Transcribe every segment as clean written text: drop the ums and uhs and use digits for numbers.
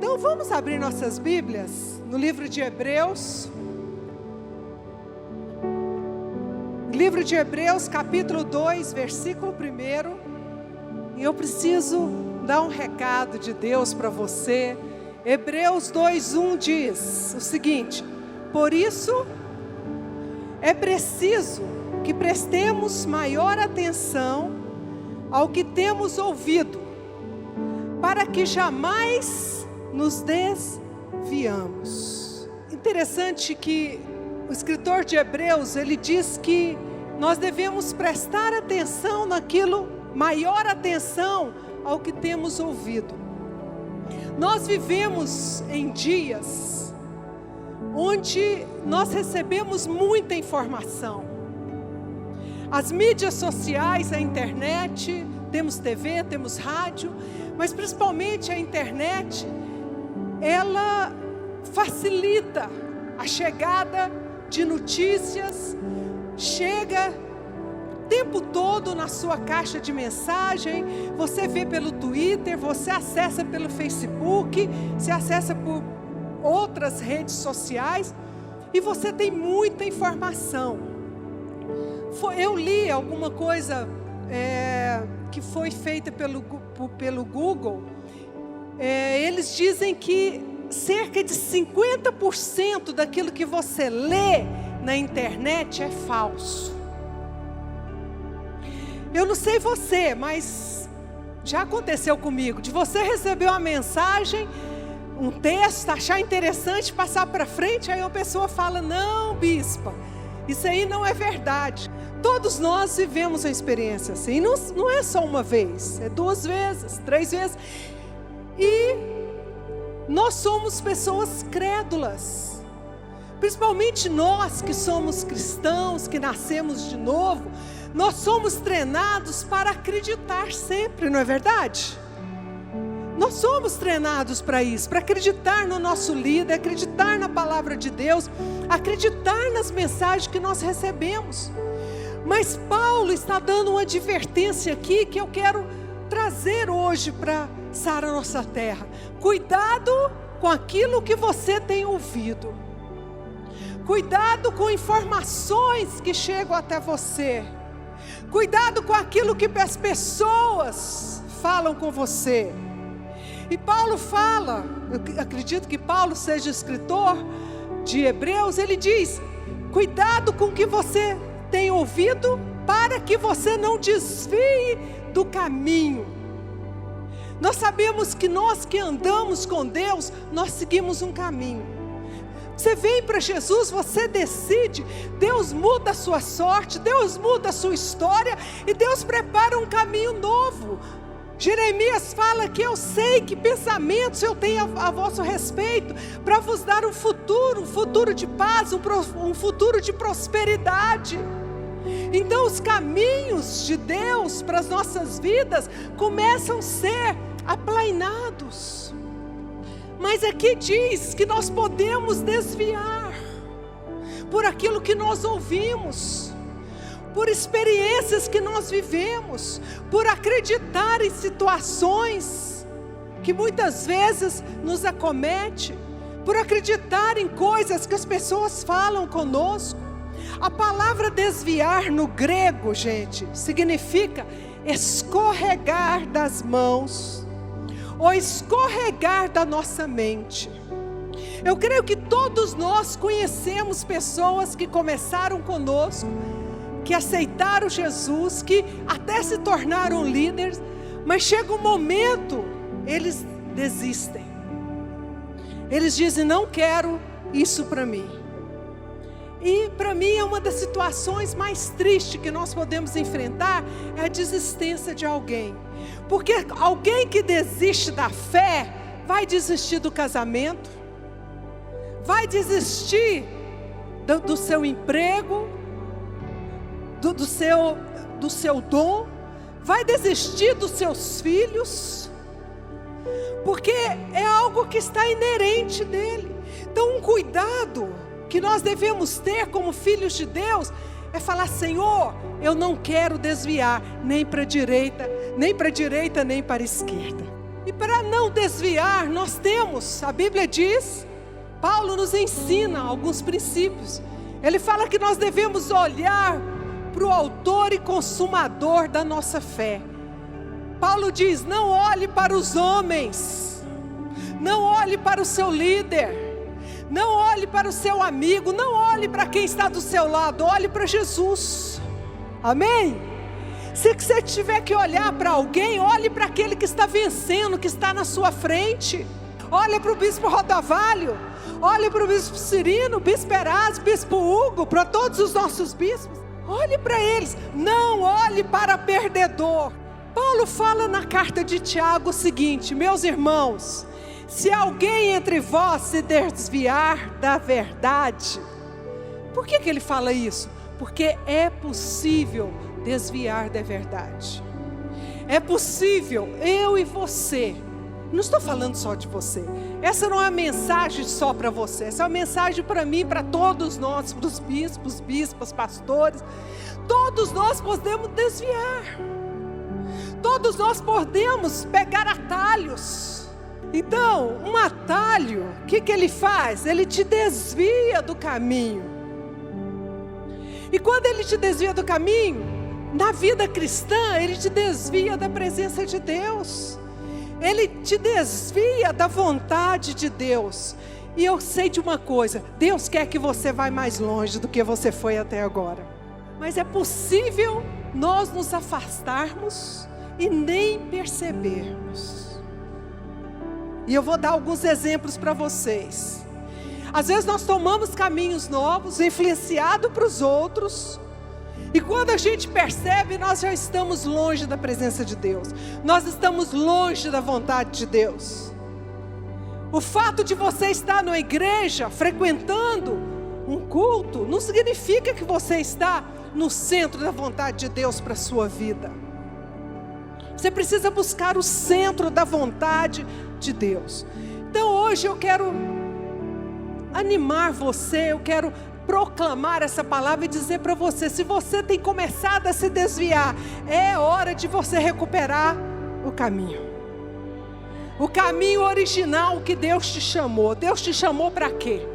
Então vamos abrir nossas Bíblias no livro de Hebreus. Livro de Hebreus, capítulo 2, versículo 1. E eu preciso dar um recado de Deus para você. Hebreus 2:1 diz o seguinte: por isso é preciso que prestemos maior atenção ao que temos ouvido, para que jamais nos desviamos. Interessante que o escritor de Hebreus, ele diz que nós devemos prestar atenção naquilo, maior atenção ao que temos ouvido. Nós vivemos em dias onde nós recebemos muita informação. As mídias sociais, a internet, temos TV, temos rádio, mas principalmente a internet, ela facilita a chegada de notícias, chega o tempo todo na sua caixa de mensagem, você vê pelo Twitter, você acessa pelo Facebook, você acessa por outras redes sociais, e você tem muita informação. Eu li alguma coisa que foi feita pelo Google. Eles dizem que cerca de 50% daquilo que você lê na internet é falso. Eu não sei você, mas já aconteceu comigo, de você receber uma mensagem, um texto, achar interessante, passar para frente, aí a pessoa fala: não, bispa, isso aí não é verdade. Todos nós vivemos uma experiência assim, não é só uma vez, é 2 vezes, 3 vezes. E nós somos pessoas crédulas, principalmente nós que somos cristãos, que nascemos de novo, nós somos treinados para acreditar sempre, não é verdade? Nós somos treinados para isso, para acreditar no nosso líder, acreditar na palavra de Deus, acreditar nas mensagens que nós recebemos. Mas Paulo está dando uma advertência aqui que eu quero trazer hoje para sarar a nossa terra. Cuidado com aquilo que você tem ouvido. Cuidado com informações que chegam até você. Cuidado com aquilo que as pessoas falam com você. E Paulo fala, eu acredito que Paulo seja escritor de Hebreus, ele diz: cuidado com o que você tem ouvido, para que você não desvie do caminho. Nós sabemos que nós que andamos com Deus, nós seguimos um caminho. Você vem para Jesus, você decide, Deus muda a sua sorte, Deus muda a sua história, e Deus prepara um caminho novo. Jeremias fala que eu sei que pensamentos eu tenho a vosso respeito, para vos dar um futuro de paz, um futuro de prosperidade. Então os caminhos de Deus para as nossas vidas começam a ser aplainados. Mas aqui diz que nós podemos desviar por aquilo que nós ouvimos, por experiências que nós vivemos, por acreditar em situações que muitas vezes nos acomete, por acreditar em coisas que as pessoas falam conosco. A palavra desviar no grego, gente, significa escorregar das mãos, ou escorregar da nossa mente. Eu creio que todos nós conhecemos pessoas que começaram conosco, que aceitaram Jesus, que até se tornaram líderes, mas chega um momento, eles desistem. Eles dizem: não quero isso para mim. E para mim é uma das situações mais tristes que nós podemos enfrentar, é a desistência de alguém. Porque alguém que desiste da fé, vai desistir do casamento, vai desistir do seu emprego, do seu dom, vai desistir dos seus filhos, porque é algo que está inerente dele. Então um cuidado que nós devemos ter como filhos de Deus é falar: Senhor, eu não quero desviar nem para a direita, nem para a esquerda. E para não desviar, nós temos, a Bíblia diz, Paulo nos ensina alguns princípios. Ele fala que nós devemos olhar para o autor e consumador da nossa fé. Paulo diz: não olhe para os homens, não olhe para o seu líder, não olhe para o seu amigo, não olhe para quem está do seu lado, olhe para Jesus. Amém? Se você tiver que olhar para alguém, olhe para aquele que está vencendo, que está na sua frente. Olhe para o bispo Rodavalho, olhe para o bispo Cirino, bispo Erasmo, bispo Hugo, para todos os nossos bispos. Olhe para eles, não olhe para perdedor. Paulo fala na carta de Tiago o seguinte: meus irmãos, se alguém entre vós se desviar da verdade. Por que ele fala isso? Porque é possível desviar da verdade. É possível, eu e você. Não estou falando só de você. Essa não é uma mensagem só para você. Essa é uma mensagem para mim, para todos nós, para os bispos, bispas, pastores. Todos nós podemos desviar. Todos nós podemos pegar atalhos. Então, um atalho, o que ele faz? Ele te desvia do caminho. E quando ele te desvia do caminho, na vida cristã, ele te desvia da presença de Deus. Ele te desvia da vontade de Deus. E eu sei de uma coisa: Deus quer que você vá mais longe do que você foi até agora. Mas é possível nós nos afastarmos e nem percebermos. E eu vou dar alguns exemplos para vocês. Às vezes nós tomamos caminhos novos, influenciados para os outros. E quando a gente percebe, nós já estamos longe da presença de Deus. Nós estamos longe da vontade de Deus. O fato de você estar na igreja, frequentando um culto, não significa que você está no centro da vontade de Deus para a sua vida. Você precisa buscar o centro da vontade de Deus. Então hoje eu quero animar você, eu quero proclamar essa palavra e dizer para você: se você tem começado a se desviar, é hora de você recuperar o caminho. O caminho original que Deus te chamou. Deus te chamou para quê?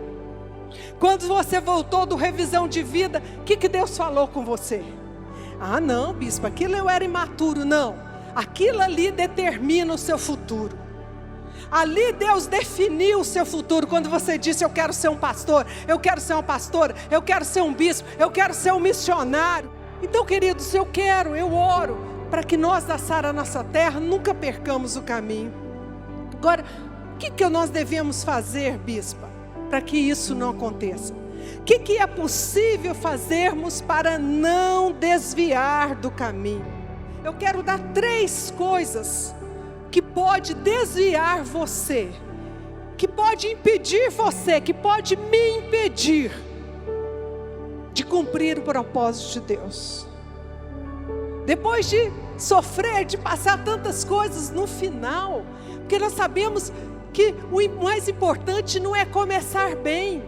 Quando você voltou do revisão de vida, o que Deus falou com você? Ah não, bispo, aquilo eu era imaturo. Não, aquilo ali determina o seu futuro. Ali Deus definiu o seu futuro. Quando você disse: eu quero ser um pastor, eu quero ser uma pastora, eu quero ser um bispo, eu quero ser um missionário. Então, queridos, eu oro para que nós da Sara Nossa Terra nunca percamos o caminho. Agora, o que nós devemos fazer, bispa, para que isso não aconteça? O que é possível fazermos para não desviar do caminho? Eu quero dar 3 coisas que pode desviar você, que pode impedir você, que pode me impedir de cumprir o propósito de Deus. Depois de sofrer, de passar tantas coisas no final, porque nós sabemos que o mais importante não é começar bem.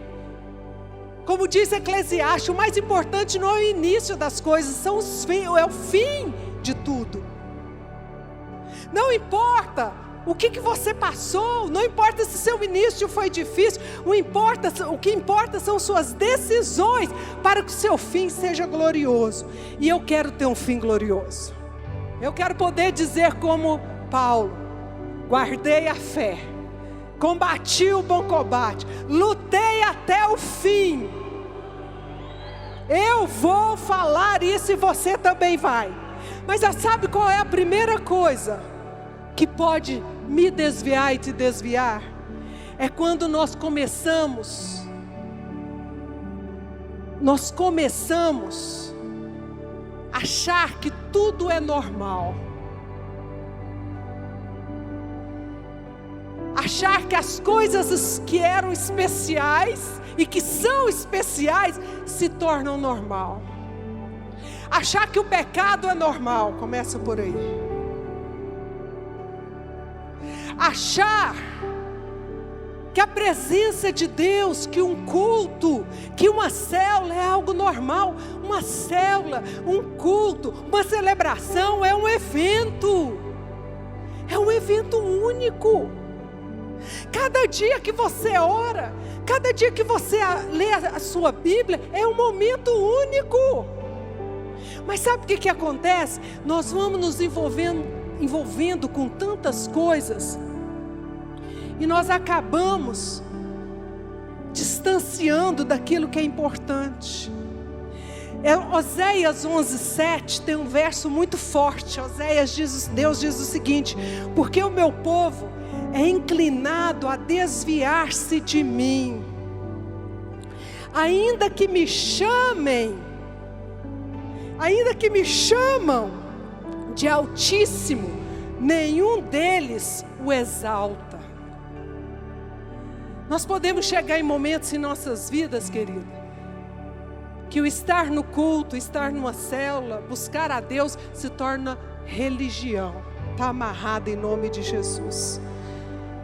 Como diz Eclesiastes, o mais importante não é o início das coisas, é o fim de tudo. Não importa o que você passou, não importa se seu início foi difícil, o que importa são suas decisões para que o seu fim seja glorioso. E eu quero ter um fim glorioso. Eu quero poder dizer como Paulo: guardei a fé, combati o bom combate, lutei até o fim. Eu vou falar isso e você também vai. Mas já sabe qual é a primeira coisa que pode me desviar e te desviar? É quando nós começamos a achar que tudo é normal. Achar que as coisas que eram especiais e que são especiais se tornam normal. Achar que o pecado é normal, começa por aí. Achar que a presença de Deus, que um culto, que uma célula é algo normal. Uma célula, um culto, uma celebração é um evento É um evento único. Cada dia que você ora, cada dia que você lê a sua Bíblia, é um momento único. Mas sabe o que acontece? Nós vamos nos envolvendo com tantas coisas, e nós acabamos distanciando daquilo que é importante. Oséias 11:7 tem um verso muito forte. Deus diz o seguinte: porque o meu povo é inclinado a desviar-se de mim, ainda que me chamam de Altíssimo, nenhum deles o exalta. Nós podemos chegar em momentos em nossas vidas, querida, que o estar no culto, estar numa célula, buscar a Deus, se torna religião. Está amarrado em nome de Jesus.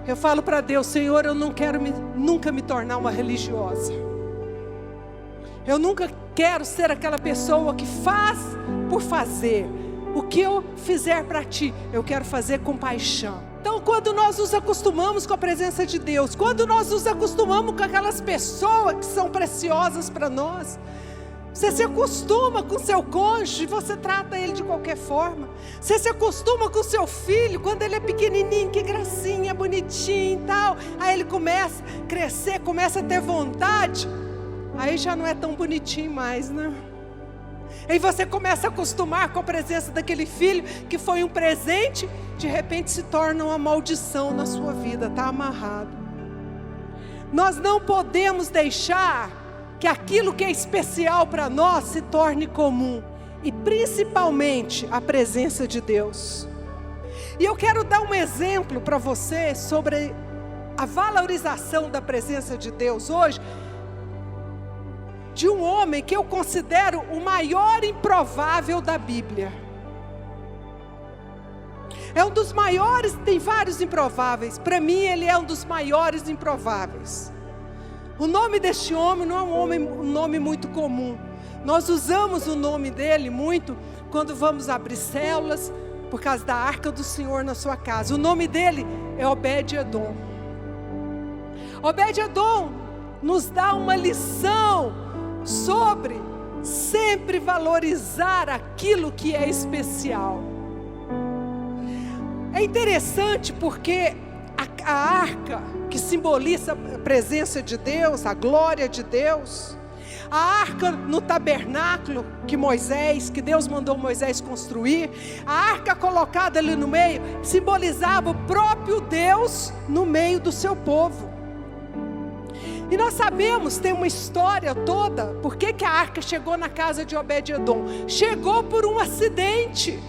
Eu falo para Deus: Senhor, eu não quero nunca me tornar uma religiosa. Eu nunca quero ser aquela pessoa que faz por fazer. O que eu fizer para Ti, eu quero fazer com paixão. Então, quando nós nos acostumamos com a presença de Deus, quando nós nos acostumamos com aquelas pessoas que são preciosas para nós, você se acostuma com seu cônjuge, você trata ele de qualquer forma. Você se acostuma com seu filho, quando ele é pequenininho, que gracinha, bonitinho e tal. Aí ele começa a crescer, começa a ter vontade, aí já não é tão bonitinho mais, né? Aí você começa a acostumar com a presença daquele filho que foi um presente, de repente se torna uma maldição na sua vida, está amarrado. Nós não podemos deixar que aquilo que é especial para nós se torne comum, e principalmente a presença de Deus. E eu quero dar um exemplo para você sobre a valorização da presença de Deus hoje, de um homem que eu considero o maior improvável da Bíblia. É um dos maiores, tem vários improváveis. Para mim ele é um dos maiores improváveis. O nome deste homem não é um nome muito comum. Nós usamos o nome dele muito quando vamos abrir células, por causa da arca do Senhor na sua casa. O nome dele é Obed-Edom. Obed-Edom nos dá uma lição sobre sempre valorizar aquilo que é especial. É interessante porque a arca, que simboliza a presença de Deus, a glória de Deus, a arca no tabernáculo que Deus mandou Moisés construir, a arca colocada ali no meio, simbolizava o próprio Deus no meio do seu povo. E nós sabemos, tem uma história toda, por que a arca chegou na casa de Obed-Edom. Chegou por um acidente.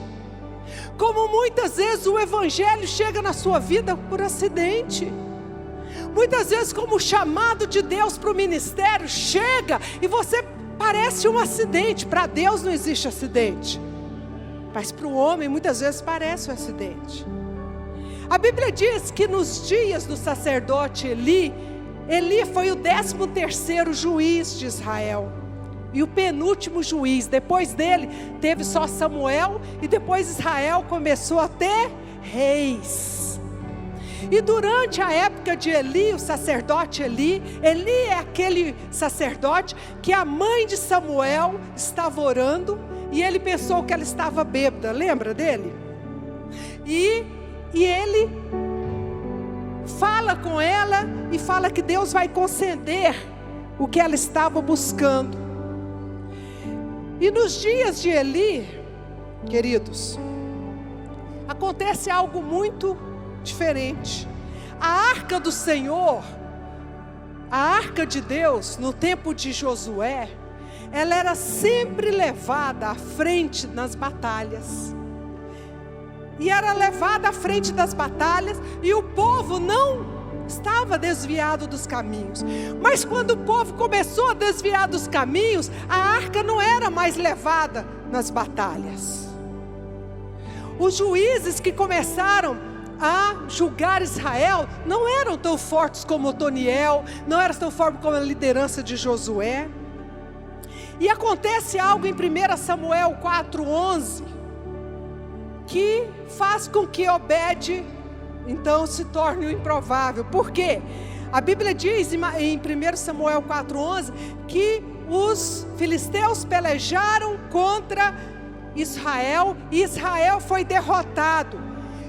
Como muitas vezes o evangelho chega na sua vida por acidente. Muitas vezes, como o chamado de Deus para o ministério chega e você parece um acidente. Para Deus não existe acidente, mas para o homem muitas vezes parece um acidente. A Bíblia diz que nos dias do sacerdote Eli foi o 13º juiz de Israel, e o penúltimo juiz. Depois dele teve só Samuel, e depois Israel começou a ter reis. E durante a época de Eli, o sacerdote Eli é aquele sacerdote que a mãe de Samuel estava orando, e ele pensou que ela estava bêbada, lembra dele? E ele fala com ela e fala que Deus vai conceder o que ela estava buscando. E nos dias de Eli, queridos, acontece algo muito diferente. A arca do Senhor, a arca de Deus, no tempo de Josué, ela era sempre levada à frente nas batalhas. E era levada à frente das batalhas, e o povo não estava desviado dos caminhos. Mas quando o povo começou a desviar dos caminhos, a arca não era mais levada nas batalhas. Os juízes que começaram a julgar Israel não eram tão fortes como Otoniel, não eram tão fortes como a liderança de Josué. E acontece algo em 1 Samuel 4:11, que faz com que Obed, então, se torne o improvável. Por quê? A Bíblia diz em 1 Samuel 4,11 que os filisteus pelejaram contra Israel e Israel foi derrotado.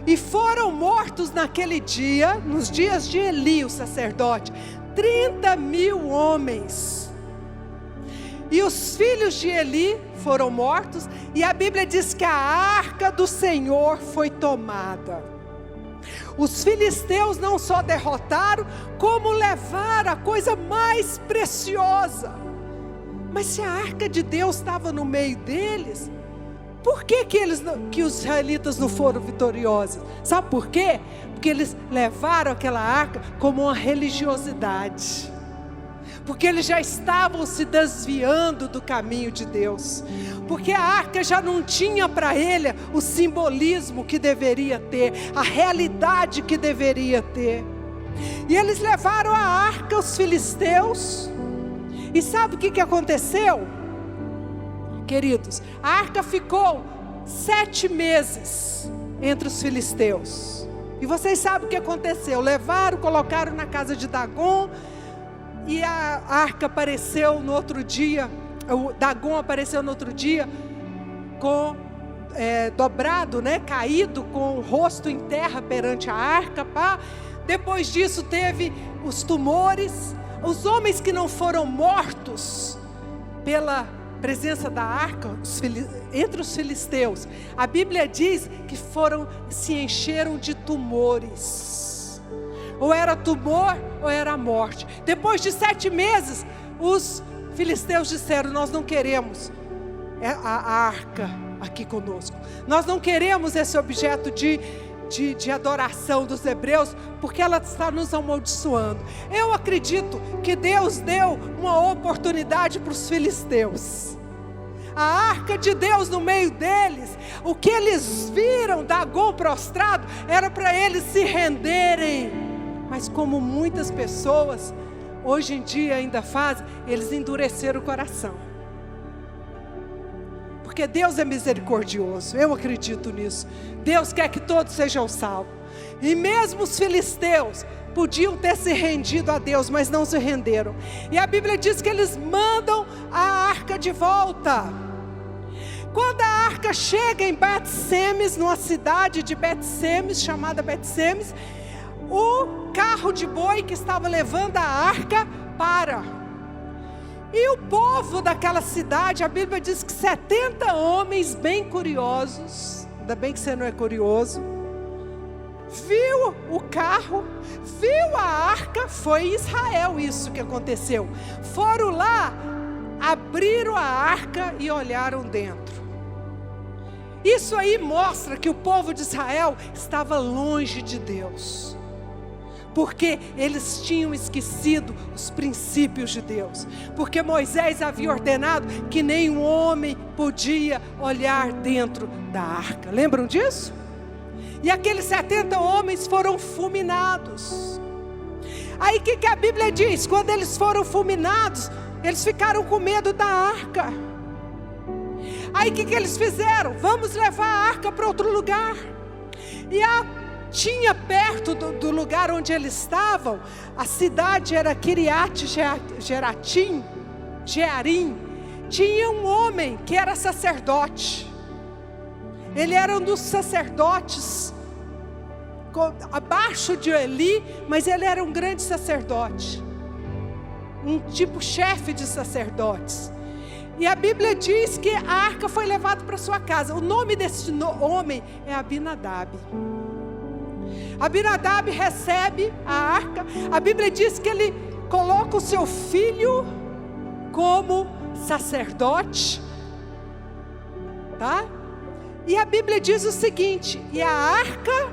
E foram mortos naquele dia, nos dias de Eli, o sacerdote, 30.000 homens. E os filhos de Eli foram mortos, e a Bíblia diz que a arca do Senhor foi tomada. Os filisteus não só derrotaram, como levaram a coisa mais preciosa. Mas se a arca de Deus estava no meio deles, por que os israelitas não foram vitoriosos? Sabe por quê? Porque eles levaram aquela arca como uma religiosidade. Porque eles já estavam se desviando do caminho de Deus. Porque a arca já não tinha para ele o simbolismo que deveria ter, a realidade que deveria ter. E eles levaram a arca, os filisteus. E sabe o que aconteceu? Queridos, a arca ficou 7 meses entre os filisteus. E vocês sabem o que aconteceu. Levaram, colocaram na casa de Dagon. E a arca apareceu no outro dia. O Dagon apareceu no outro dia com dobrado, caído, com o rosto em terra perante a arca. Depois disso teve os tumores. Os homens que não foram mortos pela presença da arca entre os filisteus, a Bíblia diz que se encheram de tumores. Ou era tumor ou era a morte. Depois de 7 meses, os filisteus disseram: nós não queremos a arca aqui conosco. Nós não queremos esse objeto de adoração dos hebreus, porque ela está nos amaldiçoando. Eu acredito que Deus deu uma oportunidade para os filisteus. A arca de Deus no meio deles, o que eles viram, Dagon prostrado, era para eles se renderem. Mas como muitas pessoas hoje em dia ainda fazem, eles endureceram o coração. Porque Deus é misericordioso, eu acredito nisso. Deus quer que todos sejam salvos. E mesmo os filisteus podiam ter se rendido a Deus, mas não se renderam. E a Bíblia diz que eles mandam a arca de volta. Quando a arca chega em Bet-Semes, numa cidade de Bet-Semes, chamada Bet-Semes, o carro de boi que estava levando a arca para. E o povo daquela cidade, a Bíblia diz que 70 homens bem curiosos, ainda bem que você não é curioso, viu o carro, viu a arca. Foi em Israel isso que aconteceu. Foram lá, abriram a arca e olharam dentro. Isso aí mostra que o povo de Israel estava longe de Deus, porque eles tinham esquecido os princípios de Deus. Porque Moisés havia ordenado que nenhum homem podia olhar dentro da arca. Lembram disso? E aqueles 70 homens foram fulminados. Aí o que a Bíblia diz? Quando eles foram fulminados, eles ficaram com medo da arca. Aí o que eles fizeram? Vamos levar a arca para outro lugar. E tinha perto do lugar onde eles estavam, a cidade era Kiriat Jearim. Tinha um homem que era sacerdote. Ele era um dos sacerdotes abaixo de Eli, mas ele era um grande sacerdote, um tipo chefe de sacerdotes. E a Bíblia diz que a arca foi levada para sua casa. O nome desse homem é Abinadab. Abinadab recebe a arca. A Bíblia diz que ele coloca o seu filho como sacerdote, tá? E a Bíblia diz o seguinte: e a arca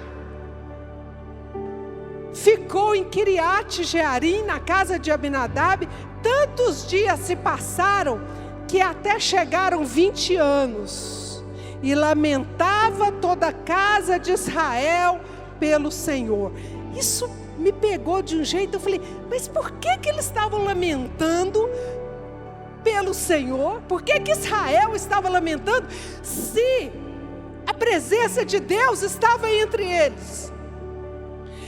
ficou em Kiriat Jearim, na casa de Abinadab. Tantos dias se passaram que até chegaram 20 anos. E lamentava toda a casa de Israel pelo Senhor. Isso me pegou de um jeito. Eu falei: mas por que eles estavam lamentando pelo Senhor? Por que Israel estava lamentando? Se A presença de Deus estava entre eles.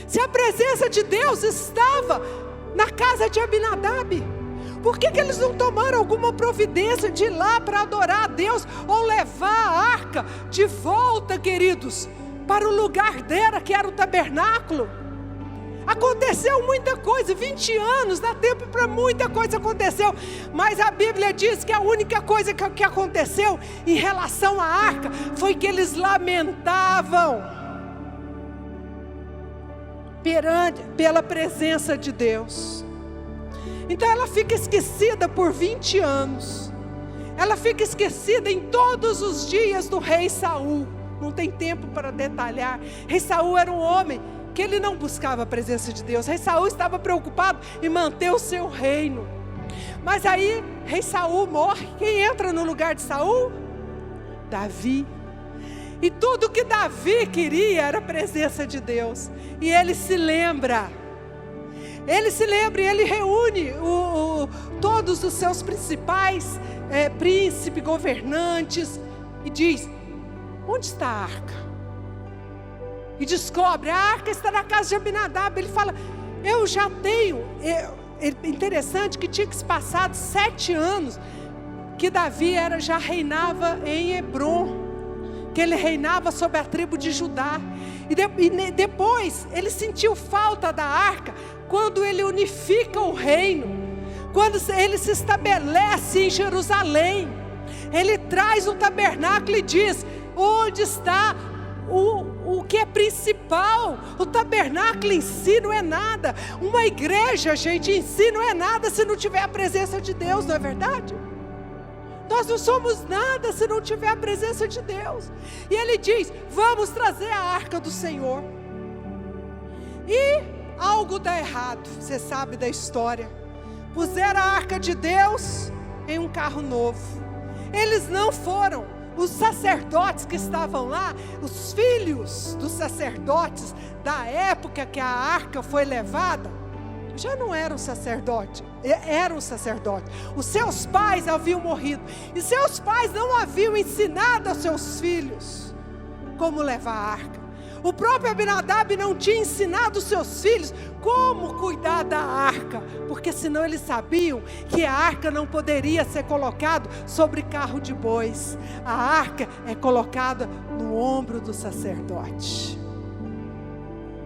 Se a presença de Deus estava na casa de Abinadab, por que eles não tomaram alguma providência de ir lá para adorar a Deus, ou levar a arca de volta, queridos, para o lugar dela, que era o tabernáculo? Aconteceu muita coisa, 20 anos, dá tempo para muita coisa aconteceu, mas a Bíblia diz que a única coisa que aconteceu em relação à arca, foi que eles lamentavam pela presença de Deus. Então ela fica esquecida por 20 anos, ela fica esquecida em todos os dias do rei Saul. Não tem tempo para detalhar. Rei Saul era um homem que ele não buscava a presença de Deus. Rei Saul estava preocupado em manter o seu reino. Mas aí, rei Saul morre. Quem entra no lugar de Saul? Davi. E tudo que Davi queria era a presença de Deus. E ele se lembra. Ele se lembra e ele reúne todos os seus principais príncipes, governantes, e diz: onde está a arca? E descobre, a arca está na casa de Abinadab. Ele fala, eu já tenho. É interessante que tinha que se passado 7 anos que Davi já reinava em Hebrom, que ele reinava sobre a tribo de Judá. E depois ele sentiu falta da arca quando ele unifica o reino, quando ele se estabelece em Jerusalém. Ele traz o tabernáculo e diz: onde está o que é principal? O tabernáculo em si não é nada. Uma igreja, gente, em si não é nada se não tiver a presença de Deus, não é verdade? Nós não somos nada se não tiver a presença de Deus. E ele diz: vamos trazer a arca do Senhor. E algo dá errado, você sabe da história. Puseram a arca de Deus em um carro novo. Eles não foram. Os sacerdotes que estavam lá, os filhos dos sacerdotes da época que a arca foi levada, já não eram sacerdotes, eram sacerdotes. Os seus pais haviam morrido, e seus pais não haviam ensinado aos seus filhos como levar a arca. O próprio Abinadab não tinha ensinado os seus filhos como cuidar da arca, porque senão eles sabiam que a arca não poderia ser colocada sobre carro de bois. A arca é colocada no ombro do sacerdote.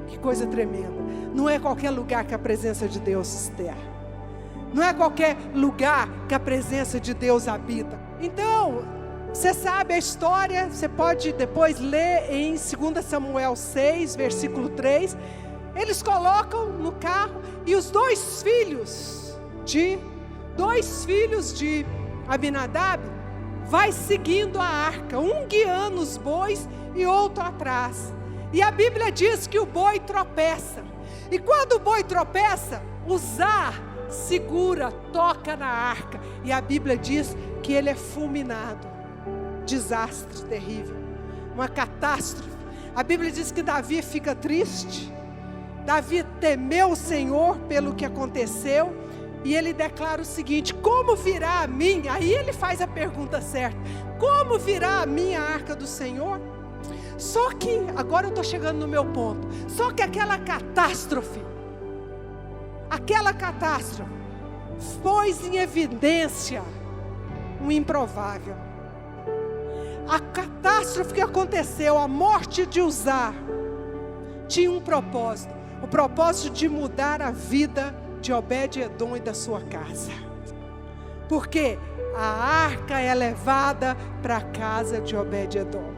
Que coisa tremenda. Não é qualquer lugar que a presença de Deus esteja. Não é qualquer lugar que a presença de Deus habita. Então, você sabe a história, você pode depois ler em 2 Samuel 6, versículo 3. Eles colocam no carro e os dois filhos de Abinadab vai seguindo a arca, um guiando os bois e outro atrás. E a Bíblia diz que o boi tropeça. E quando o boi tropeça, Uzá segura, toca na arca. E a Bíblia diz que ele é fulminado. Desastre terrível, uma catástrofe. A Bíblia diz que Davi fica triste. Davi temeu o Senhor pelo que aconteceu, e ele declara o seguinte: como virá a mim? Aí ele faz a pergunta certa: como virá a mim a arca do Senhor? Só que, agora eu estou chegando no meu ponto, só que aquela catástrofe pôs em evidência um improvável. A catástrofe que aconteceu, a morte de Uzá, tinha um propósito. O propósito de mudar a vida de Obed-Edom e da sua casa. Porque a arca é levada para a casa de Obed-Edom.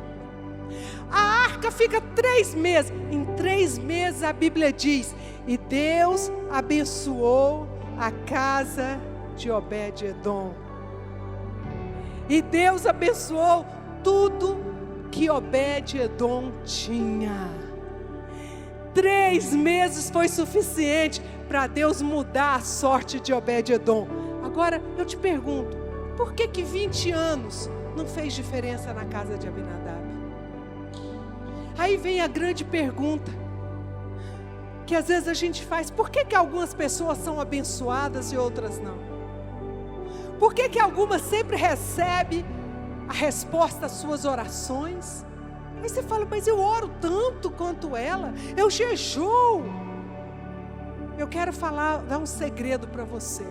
A arca fica 3 meses. Em 3 meses a Bíblia diz: e Deus abençoou a casa de Obed-Edom. E Deus abençoou tudo que Obed-Edom tinha. 3 meses foi suficiente para Deus mudar a sorte de Obed-Edom. Agora eu te pergunto, por que 20 anos não fez diferença na casa de Abinadab? Aí vem a grande pergunta, que às vezes a gente faz: por que algumas pessoas são abençoadas e outras não? Por que algumas sempre recebem a resposta às suas orações Aí você fala, mas eu oro tanto quanto ela, eu jejuo. Eu quero dar um segredo para você.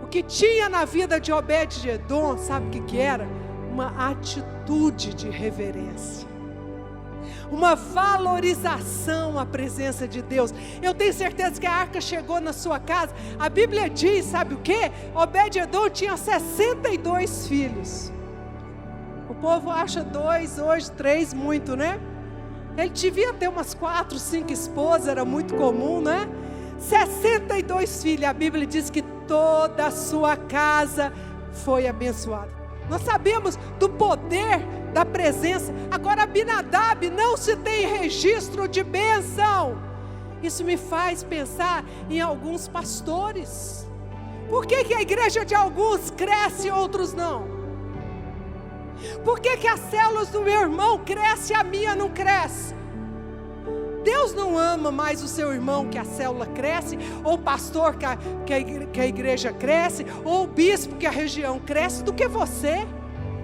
O que tinha na vida de Obed-edom, sabe o que era? Uma atitude de reverência, uma valorização à presença de Deus. Eu tenho certeza que a arca chegou na sua casa. A Bíblia diz, sabe o que? Obed-edom tinha 62 filhos. O povo acha 2, hoje 3, muito, né? Ele devia ter umas 4, 5 esposas, era muito comum, né? 62 filhos, a Bíblia diz que toda a sua casa foi abençoada. Nós sabemos do poder da presença. Agora, Abinadab não se tem registro de bênção. Isso me faz pensar em alguns pastores. Por que a igreja de alguns cresce e outros não? Por que as células do meu irmão crescem e a minha não cresce? Deus não ama mais o seu irmão que a célula cresce, ou o pastor que a igreja cresce, ou o bispo que a região cresce, do que você.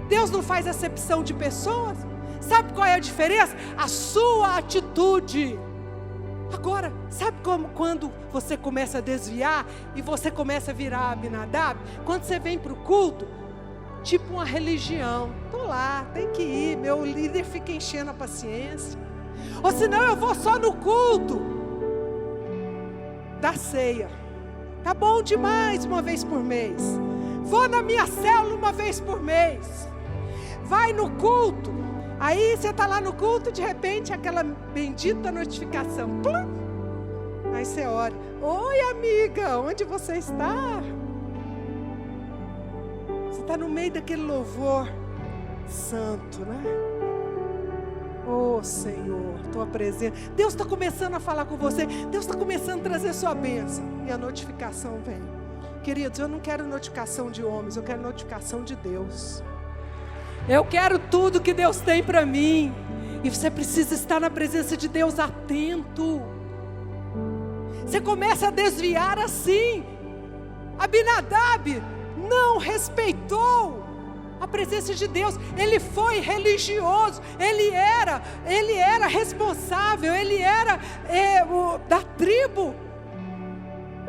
Deus não faz acepção de pessoas. Sabe qual é a diferença? A sua atitude. Agora, sabe quando você começa a desviar e você começa a virar Abinadab? Quando você vem para o culto, tipo uma religião. Estou lá, tem que ir, meu líder fica enchendo a paciência. Ou senão eu vou só no culto da ceia. Tá bom demais uma vez por mês. Vou na minha célula uma vez por mês. Vai no culto. Aí você está lá no culto, de repente aquela bendita notificação. Plum. Aí você olha. Oi amiga, onde você está? Você está no meio daquele louvor santo, né? Oh Senhor, tua presença. Deus está começando a falar com você. Deus está começando a trazer sua bênção. E a notificação vem. Queridos, eu não quero notificação de homens, eu quero notificação de Deus. Eu quero tudo que Deus tem para mim. E você precisa estar na presença de Deus atento. Você começa a desviar assim. Abinadab não respeitou a presença de Deus. Ele foi religioso. Ele era responsável. Ele era da tribo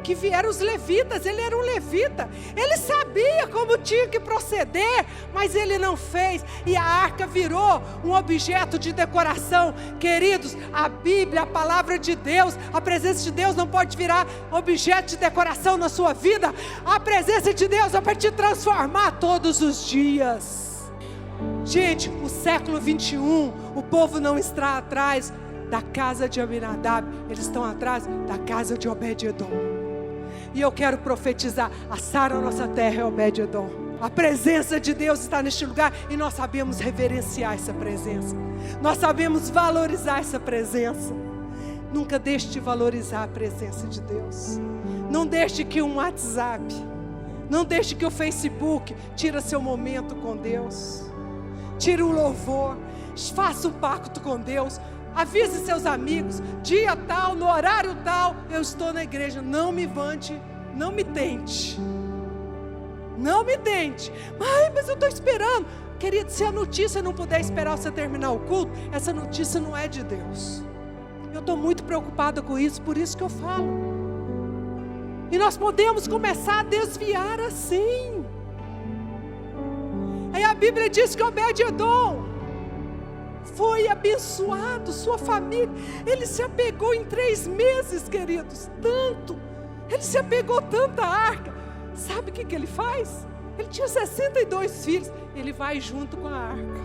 que vieram os levitas. Ele era um levita. Ele sabia como tinha que proceder, mas ele não fez. E a arca virou um objeto de decoração. Queridos, a Bíblia, a palavra de Deus, a presença de Deus não pode virar objeto de decoração na sua vida. A presença de Deus é para te transformar todos os dias. Gente, o século 21, o povo não está atrás da casa de Abinadab, eles estão atrás da casa de Obed-edom. E eu quero profetizar: a Sara, a nossa terra, é Obed-edom. A presença de Deus está neste lugar e nós sabemos reverenciar essa presença. Nós sabemos valorizar essa presença. Nunca deixe de valorizar a presença de Deus. Não deixe que um WhatsApp, não deixe que o Facebook tire seu momento com Deus. Tire o louvor. Faça um pacto com Deus. Avise seus amigos, dia tal, no horário tal, eu estou na igreja. Não me vante, não me tente. Não me tente. Mas eu estou esperando. Querido, se a notícia não puder esperar você terminar o culto, essa notícia não é de Deus. Eu estou muito preocupada com isso, por isso que eu falo. E nós podemos começar a desviar assim. Aí a Bíblia diz que Obed-edom foi abençoado, sua família. Ele se apegou em 3 meses, queridos, tanto. Ele se apegou tanto à arca. Sabe o que ele faz? Ele tinha 62 filhos. Ele vai junto com a arca.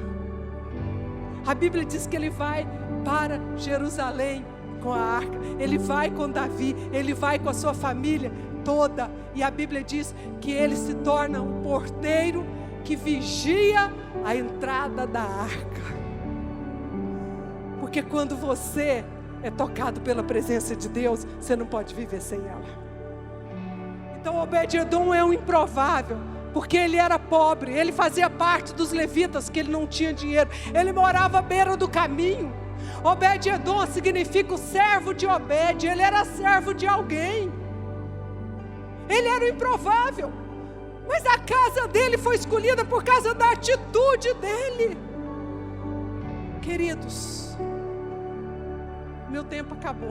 A Bíblia diz que ele vai para Jerusalém com a arca. Ele vai com Davi. Ele vai com a sua família toda. E a Bíblia diz que ele se torna um porteiro que vigia a entrada da arca. Porque quando você é tocado pela presença de Deus, você não pode viver sem ela. Então Obed-edom é um improvável, porque ele era pobre, ele fazia parte dos levitas, que ele não tinha dinheiro, ele morava à beira do caminho. Obed-edom significa o servo de Obed, ele era servo de alguém. Ele era o improvável, mas a casa dele foi escolhida por causa da atitude dele. Queridos, meu tempo acabou.